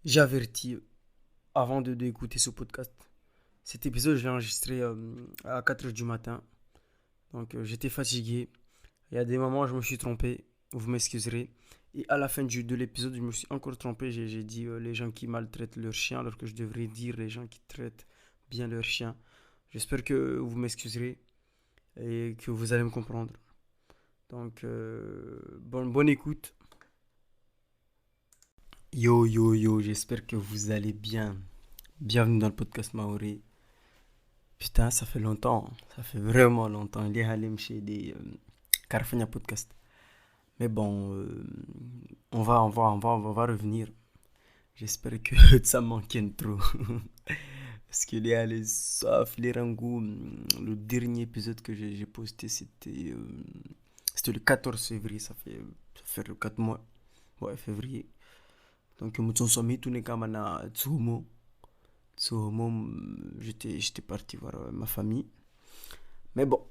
J'avertis avant d'écouter ce podcast. Cet épisode, je l'ai enregistré à 4 heures du matin. Donc, j'étais fatigué. Il y a des moments où je me suis trompé. Vous m'excuserez. Et à la fin de l'épisode, je me suis encore trompé. J'ai dit les gens qui maltraitent leur chien, alors que je devrais dire les gens qui traitent bien leur chien. J'espère que vous m'excuserez et que vous allez me comprendre. Donc, bonne écoute. Yo, yo, yo, j'espère que vous allez bien. Bienvenue dans le podcast Maoré. Putain, ça fait longtemps, ça fait vraiment longtemps. Il est allé chez des Carfagna Podcast. Mais bon, on va revenir. J'espère que ça manque trop. Parce qu'il est allé sauf les rangos. Le dernier épisode que j'ai posté, c'était le 14 février. Ça fait 4 mois. Ouais, février. Donc, nous sommes tous les camarades à Tsumo. J'étais parti voir ma famille. Mais bon,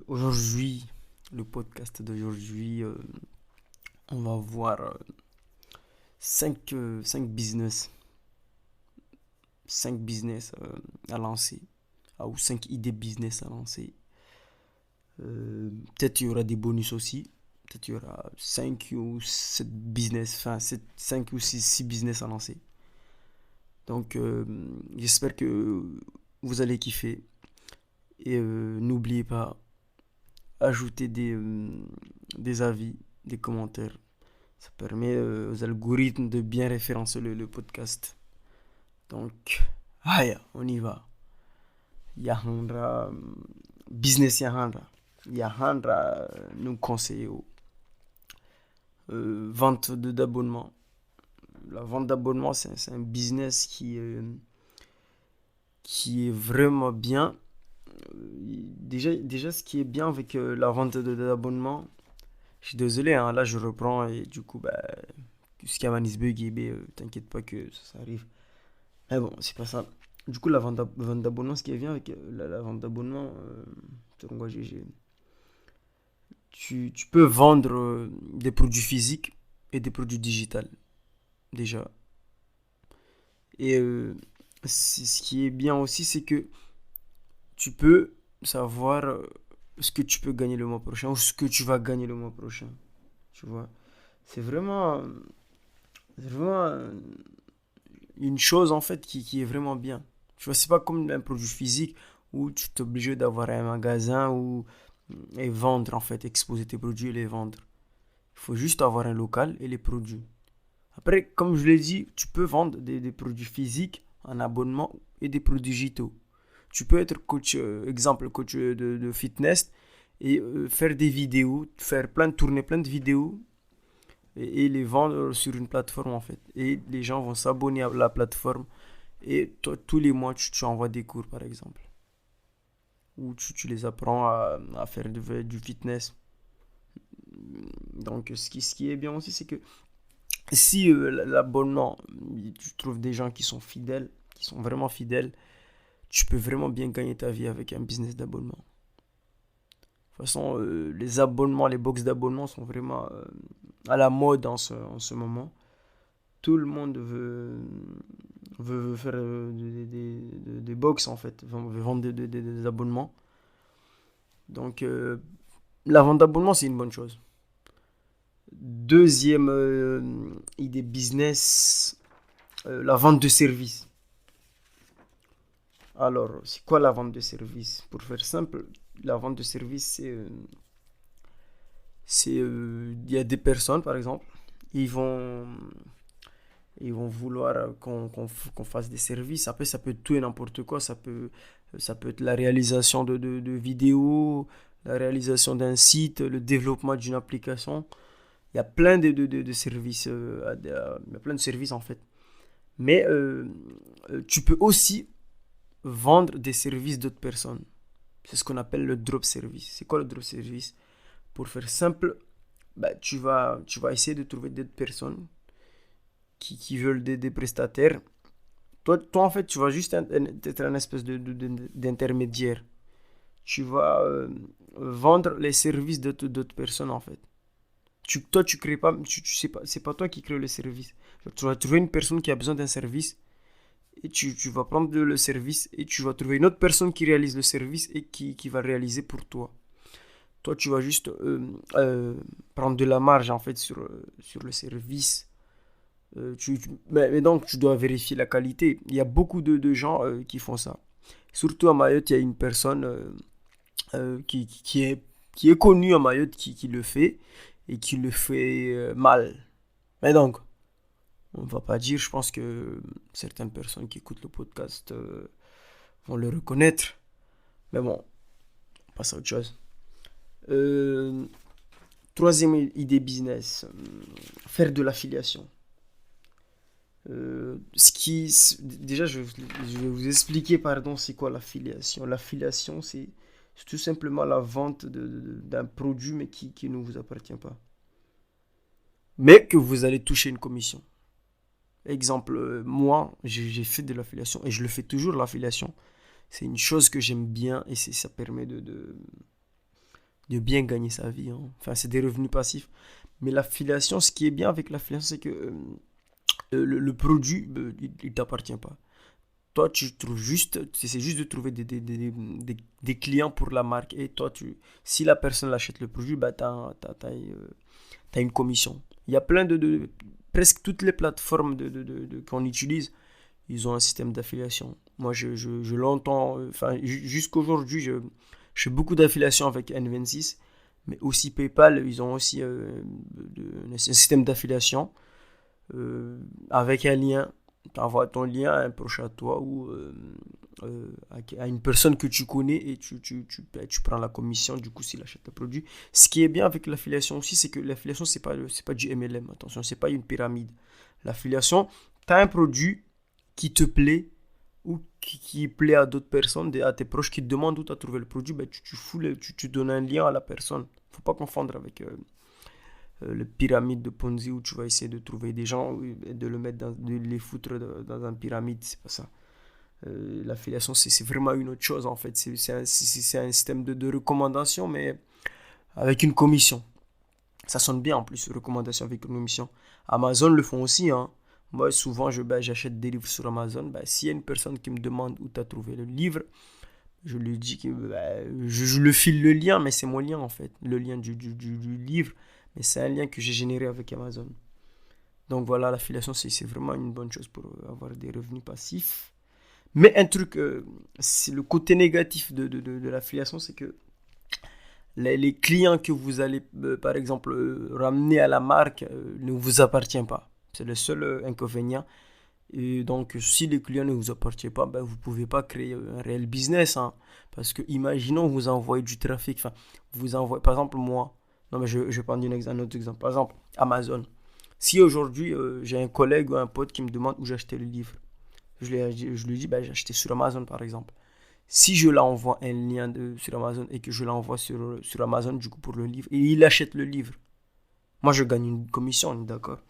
aujourd'hui, le podcast d'aujourd'hui, on va voir 5 business. 5 business à lancer. Ou 5 idées business à lancer. Peut-être il y aura des bonus aussi. Peut-être il y aura 5 ou 7 business, enfin 5 ou 6 business à lancer. Donc, j'espère que vous allez kiffer. Et n'oubliez pas, ajouter des avis, des commentaires. Ça permet aux algorithmes de bien référencer le podcast. Donc, aïe, on y va. Yahandra, business Yahandra. Yahandra nous conseille vente d'abonnements. La vente d'abonnements, c'est un business qui est vraiment bien. Déjà, ce qui est bien avec la vente d'abonnements, je suis désolé, hein, là je reprends et du coup, bah, ce qui a Manisbug, t'inquiète pas que ça arrive. Mais bon, c'est pas ça. Du coup, la vente d'abonnement, ce qui est bien avec la vente d'abonnement, tu peux vendre des produits physiques et des produits digitales, déjà. Et ce qui est bien aussi, c'est que tu peux savoir ce que tu peux gagner le mois prochain ou ce que tu vas gagner le mois prochain. Tu vois, c'est vraiment une chose en fait qui est vraiment bien. Tu vois, c'est pas comme un produit physique où tu es obligé d'avoir un magasin et vendre en fait, exposer tes produits et les vendre. Il faut juste avoir un local et les produits. Après, comme je l'ai dit, tu peux vendre des produits physiques en abonnement et des produits digitaux. Tu peux être coach, coach de fitness et faire des vidéos, tourner plein de vidéos et les vendre sur une plateforme en fait. Et les gens vont s'abonner à la plateforme et toi, tous les mois, tu envoies des cours par exemple. Ou tu les apprends à faire du fitness. Donc, ce qui est bien aussi, c'est que si l'abonnement, tu trouves des gens qui sont fidèles, qui sont vraiment fidèles, tu peux vraiment bien gagner ta vie avec un business d'abonnement. De toute façon, les abonnements, les box d'abonnement sont vraiment à la mode en ce moment. Tout le monde veut faire des box en fait, veut vendre des abonnements. Donc, la vente d'abonnement, c'est une bonne chose. Deuxième idée business, la vente de services. Alors, c'est quoi la vente de services? Pour faire simple, la vente de services, il y a des personnes, par exemple, ils vont, ils vont vouloir qu'on fasse des services. Après, ça peut être tout et n'importe quoi. Ça peut être la réalisation de vidéos, la réalisation d'un site, le développement d'une application. Il y a plein de services, il y a plein de services en fait. Mais tu peux aussi vendre des services d'autres personnes. C'est ce qu'on appelle le drop service. C'est quoi le drop service? Pour faire simple, bah, tu vas essayer de trouver d'autres personnes qui veulent des prestataires. Toi, en fait, tu vas juste être un espèce d'intermédiaire. Tu vas vendre les services d'autres personnes, en fait. toi, tu crées pas, tu sais pas, c'est pas toi qui crée le service. Genre, tu vas trouver une personne qui a besoin d'un service et tu vas prendre le service et tu vas trouver une autre personne qui réalise le service et qui va le réaliser pour toi. Toi, tu vas juste prendre de la marge en fait sur le service. Mais donc, tu dois vérifier la qualité. Il y a beaucoup de gens qui font ça. Surtout à Mayotte, il y a une personne qui est connue à Mayotte qui le fait et qui le fait mal. Mais donc, on va pas dire, je pense que certaines personnes qui écoutent le podcast vont le reconnaître. Mais bon, on passe à autre chose. Euh, Troisième idée business, faire de l'affiliation. Déjà, je vais vous expliquer, pardon, c'est quoi l'affiliation. L'affiliation, c'est tout simplement la vente d'un produit, mais qui ne vous appartient pas. Mais que vous allez toucher une commission. Exemple, moi, j'ai fait de l'affiliation et je le fais toujours, l'affiliation. C'est une chose que j'aime bien et ça permet de bien gagner sa vie, hein. Enfin, c'est des revenus passifs. Mais l'affiliation, ce qui est bien avec l'affiliation, c'est que le produit, il t'appartient pas. Toi, tu trouves juste, tu essaies juste de trouver des clients pour la marque. Et toi, si la personne achète le produit, bah, t'as une commission. Il y a plein presque toutes les plateformes qu'on utilise, ils ont un système d'affiliation. Moi, je l'entends, enfin, jusqu'aujourd'hui, je fais beaucoup d'affiliations avec N26, mais aussi PayPal, ils ont aussi un système d'affiliation avec un lien. Tu envoies ton lien à un proche à toi ou à une personne que tu connais et tu prends la commission du coup s'il achète le produit. Ce qui est bien avec l'affiliation aussi, c'est que l'affiliation, c'est pas du MLM, attention, c'est pas une pyramide. L'affiliation, tu as un produit qui te plaît ou qui plaît à d'autres personnes, à tes proches qui te demandent où tu as trouvé le produit, ben tu donnes un lien à la personne. Faut pas confondre avec le pyramide de Ponzi où tu vas essayer de trouver des gens et de les foutre dans un pyramide, c'est pas ça. L'affiliation, c'est vraiment une autre chose en fait. C'est un système de recommandation, mais avec une commission. Ça sonne bien en plus, recommandation avec une commission. Amazon le font aussi, hein. Moi, souvent, j'achète des livres sur Amazon. S'il y a une personne qui me demande où tu as trouvé le livre, je lui dis que je le file le lien, mais c'est mon lien en fait. Le lien du livre, mais c'est un lien que j'ai généré avec Amazon. Donc voilà, l'affiliation, c'est vraiment une bonne chose pour avoir des revenus passifs. Mais un truc, c'est le côté négatif de l'affiliation, c'est que les clients que vous allez, par exemple, ramener à la marque ne vous appartiennent pas. C'est le seul inconvénient. Et donc, si les clients ne vous appartiennent pas, vous ne pouvez pas créer un réel business, hein. Parce que, imaginons, vous envoyez du trafic. Enfin, vous envoyez, par exemple, moi. Non, mais je vais prendre un autre exemple. Par exemple, Amazon. Si aujourd'hui, j'ai un collègue ou un pote qui me demande où j'ai acheté le livre, je lui dis, j'ai acheté sur Amazon, par exemple. Si je l'envoie un lien sur Amazon et que je l'envoie sur Amazon, du coup, pour le livre, et il achète le livre, moi, je gagne une commission, on est d'accord.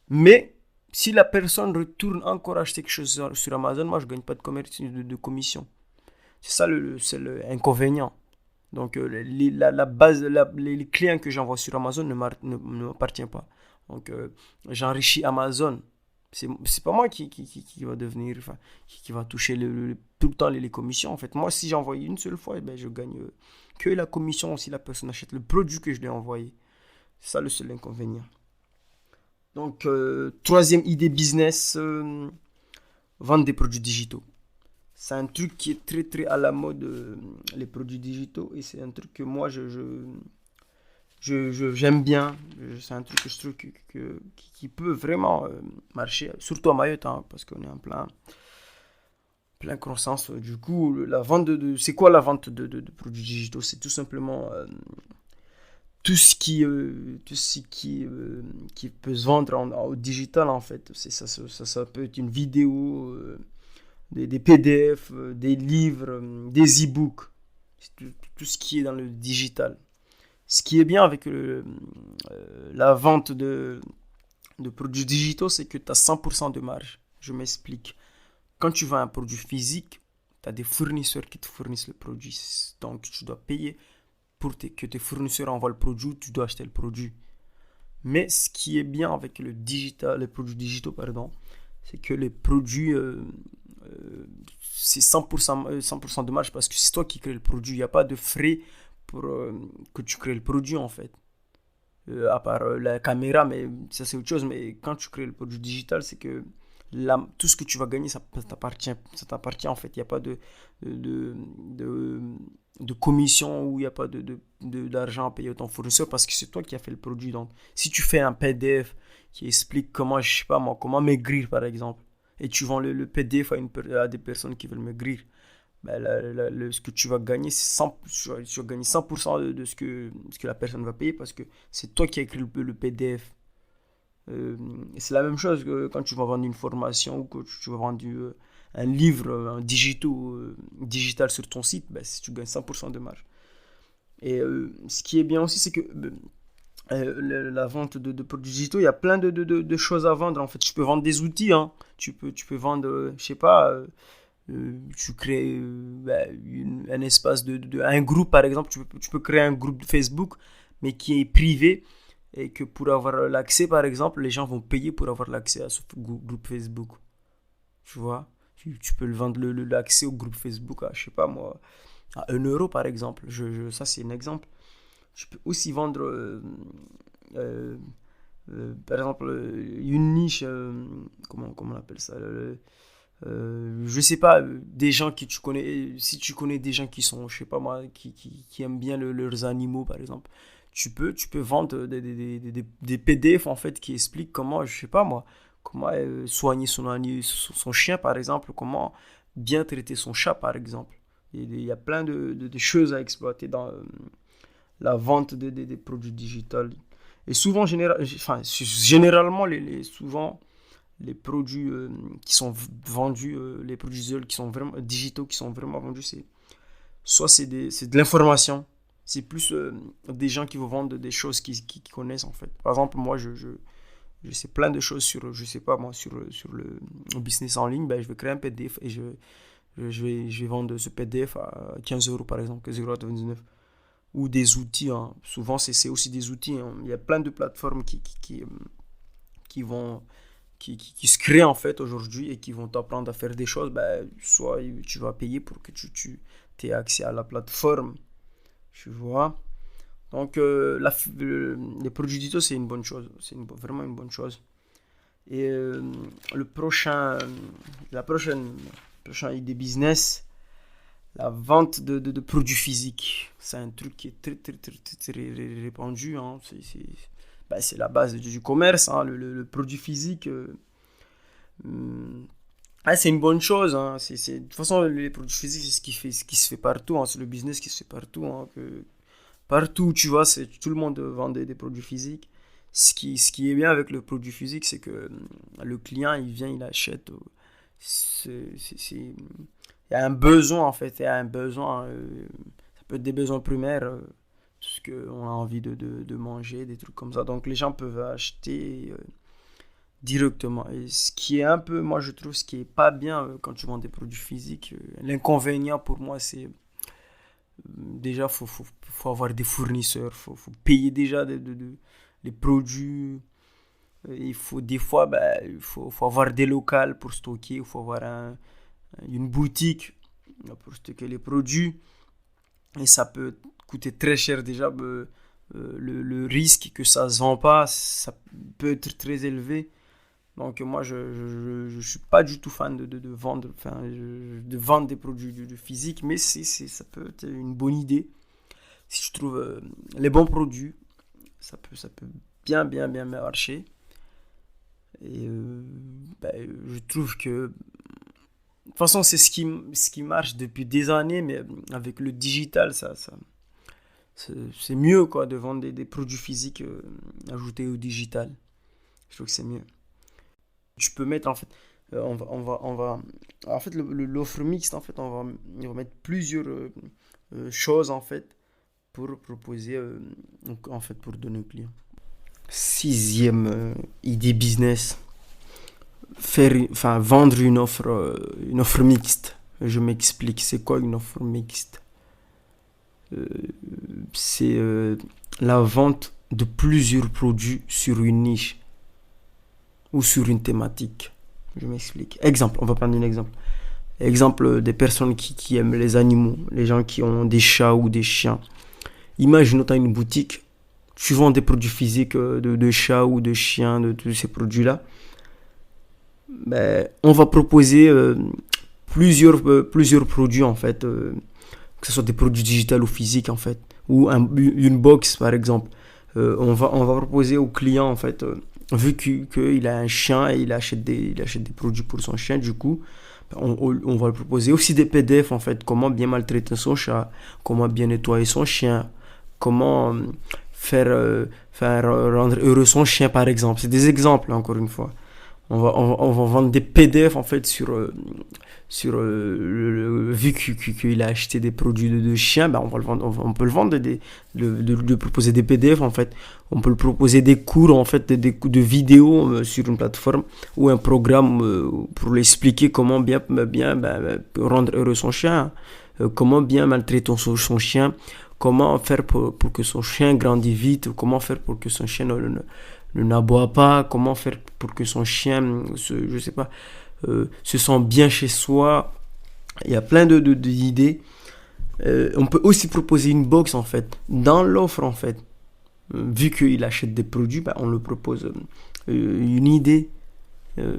Mais si la personne retourne encore acheter quelque chose sur Amazon, moi je ne gagne pas de commission. C'est ça le seul inconvénient. Donc la base, les clients que j'envoie sur Amazon ne m'appartiennent pas. Donc j'enrichis Amazon. C'est pas moi qui va devenir, enfin, qui va toucher tout le temps les commissions. En fait, moi si j'envoie une seule fois, je gagne que la commission si la personne achète le produit que je lui ai envoyé. C'est ça le seul inconvénient. Donc, troisième idée business, vendre des produits digitaux. C'est un truc qui est très très à la mode, les produits digitaux, et c'est un truc que moi j'aime bien. C'est un truc que je trouve qui peut vraiment marcher, surtout à Mayotte, hein, parce qu'on est en plein croissance. Du coup, la vente c'est quoi la vente de produits digitaux? C'est tout simplement tout ce qui peut se vendre au digital en fait. Ça peut être une vidéo, des PDF, des livres, des e-books. C'est tout ce qui est dans le digital. Ce qui est bien avec la vente de produits digitaux, c'est que tu as 100% de marge. Je m'explique. Quand tu vends un produit physique, tu as des fournisseurs qui te fournissent le produit. Donc tu dois payer que tes fournisseurs envoient le produit, tu dois acheter le produit. Mais ce qui est bien avec les produits digitaux, pardon, c'est que les produits, euh, c'est 100% de marge parce que c'est toi qui crée le produit. Il n'y a pas de frais pour que tu crées le produit en fait. À part la caméra, mais ça c'est autre chose. Mais quand tu crées le produit digital, c'est que tout ce que tu vas gagner, ça t'appartient en fait. Il n'y a pas de, de, de commission ou il n'y a pas d'argent à payer à ton fournisseur parce que c'est toi qui as fait le produit. Donc, si tu fais un PDF qui explique comment, je sais pas moi, comment maigrir par exemple, et tu vends le PDF à des personnes qui veulent maigrir, ben, ce que tu vas gagner, tu vas gagner 100% de ce que la personne va payer parce que c'est toi qui as écrit le PDF. Et c'est la même chose que quand tu vas vendre une formation ou que tu vas vendre un livre digital sur ton site, ben, si tu gagnes 100% de marge. Et ce qui est bien aussi, c'est que la vente de produits digitaux, il y a plein de choses à vendre. En fait, tu peux vendre des outils. Hein. Tu peux vendre, je sais pas, tu crées un espace un groupe par exemple, tu peux créer un groupe de Facebook mais qui est privé et que pour avoir l'accès par exemple les gens vont payer pour avoir l'accès à ce groupe Facebook, tu vois. Tu peux le vendre l'accès au groupe Facebook à je sais pas moi à 1 euro par exemple. Ça c'est un exemple. Tu peux aussi vendre euh, par exemple une niche, comment on appelle ça, je sais pas, des gens que tu connais, si tu connais des gens qui sont, je sais pas moi, qui aiment bien leurs animaux par exemple, tu peux vendre des PDF en fait qui expliquent comment, je sais pas moi, comment soigner son chien par exemple, comment bien traiter son chat par exemple. Il y a plein de choses à exploiter dans la vente des produits digitaux. Et souvent, généralement, souvent, les produits qui sont vendus, les produits digitaux qui sont vraiment vendus, soit c'est de l'information, c'est plus des gens qui vous vendent des choses qui connaissent en fait. Par exemple, moi, je sais plein de choses sur, je sais pas moi, sur le business en ligne, ben, je vais créer un PDF et je vais vendre ce PDF à 15 euros par exemple, 15,99 €. Ou des outils, hein. Souvent, c'est aussi des outils. Hein. Il y a plein de plateformes qui vont qui se créent en fait aujourd'hui et qui vont t'apprendre à faire des choses. Ben, soit tu vas payer pour que tu aies accès à la plateforme, tu vois. Donc, les produits digitaux, c'est une bonne chose. C'est vraiment une bonne chose. Et le prochain, la prochaine idée business, la vente de produits physiques. C'est un truc qui est très, très, très, très, très répandu. Hein. C'est la base du commerce, hein, le produit physique. C'est une bonne chose. Hein. De toute façon, les produits physiques, c'est ce qui se fait partout. Hein. C'est le business qui se fait partout. Hein. Partout, tu vois, tout le monde vend des produits physiques. Ce qui est bien avec le produit physique, c'est que le client, il vient, il achète. Il y a un besoin, en fait. Il y a un besoin. Ça peut être des besoins primaires. Tout ce qu'on a envie de manger, des trucs comme ça. Donc, les gens peuvent acheter directement. Et ce qui est un peu, moi, je trouve, ce qui est pas bien quand tu vends des produits physiques, l'inconvénient pour moi, c'est déjà, faut avoir des fournisseurs, faut payer déjà les produits. Il faut des fois, bah, il faut avoir des locales pour stocker, il faut avoir une boutique pour stocker les produits. Et ça peut coûter très cher déjà. Le risque que ça se vend pas, ça peut être très élevé. Donc moi, je suis pas du tout fan de vendre, enfin, de vendre des produits de physique, mais ça peut être une bonne idée. Si tu trouves les bons produits, ça peut bien, bien, bien marcher. Et je trouve que, de toute façon, c'est ce qui marche depuis des années, mais avec le digital, c'est mieux quoi, de vendre des produits physiques ajoutés au digital. Je trouve que c'est mieux. Tu peux mettre en fait, en fait l'offre mixte en fait, on va mettre plusieurs choses en fait pour proposer donc en fait pour donner aux clients. Sixième idée business, enfin vendre une offre mixte. Je m'explique, c'est quoi une offre mixte? C'est la vente de plusieurs produits sur une niche ou sur une thématique. Je m'explique. Exemple, on va prendre un exemple. Exemple des personnes qui aiment les animaux, les gens qui ont des chats ou des chiens. Imaginons que tu as une boutique, tu vends des produits physiques de chats ou de chiens, de tous ces produits-là. Ben, on va proposer plusieurs produits en fait, que ce soit des produits digitaux ou physiques en fait, ou une box par exemple. On va proposer au client en fait, vu qu'il a un chien et il achète des produits pour son chien, du coup, on va lui proposer aussi des PDF en fait, comment bien maltraiter son chat, comment bien nettoyer son chien, comment faire rendre heureux son chien par exemple. C'est des exemples encore une fois. On va vendre des PDF en fait vu qu'il a acheté des produits de chien, ben on va le vendre, on peut le vendre, de proposer des PDF en fait. On peut le proposer des cours en fait, de vidéos sur une plateforme ou un programme pour lui expliquer comment bien rendre heureux son chien, comment bien maltraiter son chien, comment faire pour que son chien grandisse vite, comment faire pour que son chien ne n'aboie pas, comment faire pour que son chien je sais pas, se sent bien chez soi. Il y a plein d'idées. On peut aussi proposer une box en fait. Dans l'offre en fait, vu qu'il achète des produits, ben, on le propose une idée. euh,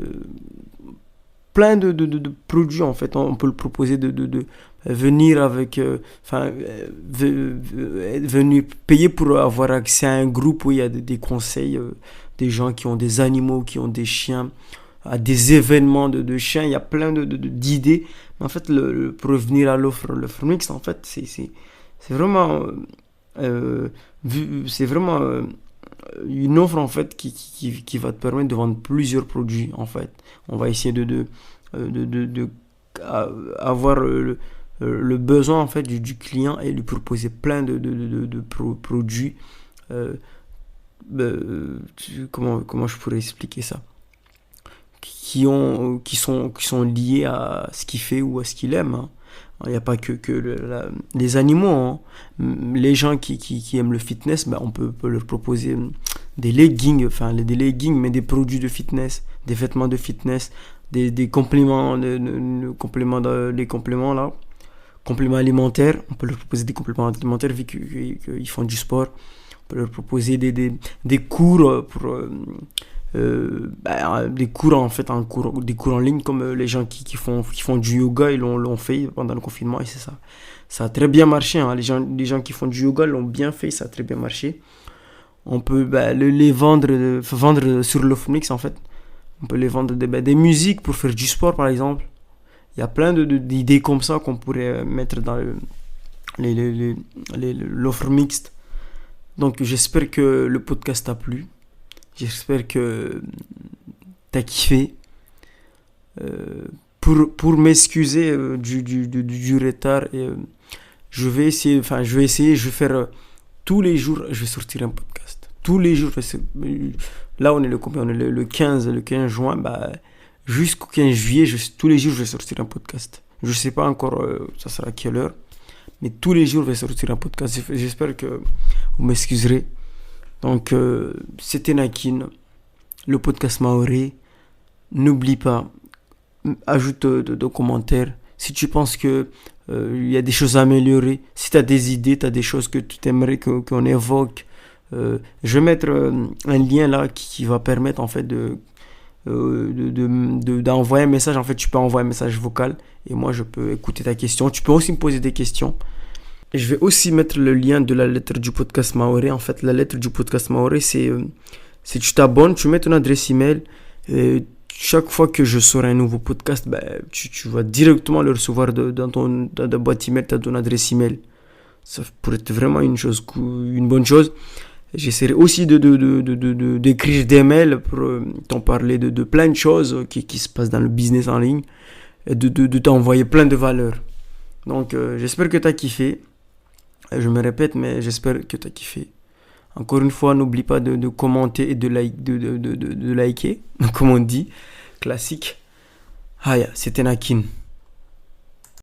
Plein de produits en fait. On peut le proposer de venir avec, venir payer pour avoir accès à un groupe où il y a des conseils, des gens qui ont des animaux, qui ont des chiens, à des événements de chiens. Il y a plein d'idées. Mais en fait, pour revenir à l'offre mixte, en fait, c'est vraiment, euh, c'est vraiment une offre en fait qui va te permettre de vendre plusieurs produits en fait. On va essayer de avoir le besoin en fait du client et lui proposer plein de produits. euh, comment je pourrais expliquer ça, qui sont liés à ce qu'il fait ou à ce qu'il aime, hein. Il n'y a pas que les animaux, hein. Les gens qui aiment le fitness, ben on peut leur proposer des leggings, enfin des leggings, mais des produits de fitness, des vêtements de fitness, des compléments, les compléments là, compléments alimentaires. On peut leur proposer des compléments alimentaires vu qu'ils font du sport. On peut leur proposer des cours pour des cours en fait, des cours en ligne, comme les gens qui font du yoga, ils l'ont fait pendant le confinement, et c'est ça. Ça a très bien marché, hein. Les gens qui font du yoga l'ont bien fait, ça a très bien marché. On peut les vendre sur l'Ofmix en fait. On peut les vendre des musiques pour faire du sport par exemple. Il y a plein d'idées comme ça qu'on pourrait mettre dans l'offre mixte. Donc j'espère que le podcast t'a plu. J'espère que t'as kiffé. Pour m'excuser du retard, je vais essayer, je vais faire tous les jours, je vais sortir un podcast. Tous les jours, là on est le 15 juin, jusqu'au 15 juillet, tous les jours je vais sortir un podcast. Je sais pas encore ça sera à quelle heure, mais tous les jours je vais sortir un podcast. J'espère que vous m'excuserez. Donc, c'était Nakin, le podcast Maoré. N'oublie pas, ajoute de commentaires. Si tu penses que il y a des choses à améliorer, si tu as des idées, tu as des choses que tu aimerais qu'on évoque, je vais mettre un lien là qui va permettre en fait d'envoyer un message. En fait, tu peux envoyer un message vocal et moi je peux écouter ta question. Tu peux aussi me poser des questions. Et je vais aussi mettre le lien de la lettre du podcast Maoré. En fait, la lettre du podcast Maoré, c'est tu t'abonnes, tu mets ton adresse email. Et chaque fois que je sors un nouveau podcast, tu vas directement le recevoir dans ta boîte email, dans ton adresse email. Ça pourrait être vraiment une bonne chose. J'essaierai aussi d'écrire des mails pour t'en parler de plein de choses qui se passent dans le business en ligne et de t'envoyer plein de valeurs. Donc, j'espère que tu as kiffé. Je me répète, mais j'espère que tu as kiffé. Encore une fois, n'oublie pas de commenter et de liker, comme on dit, classique. Ah, c'était Nakin.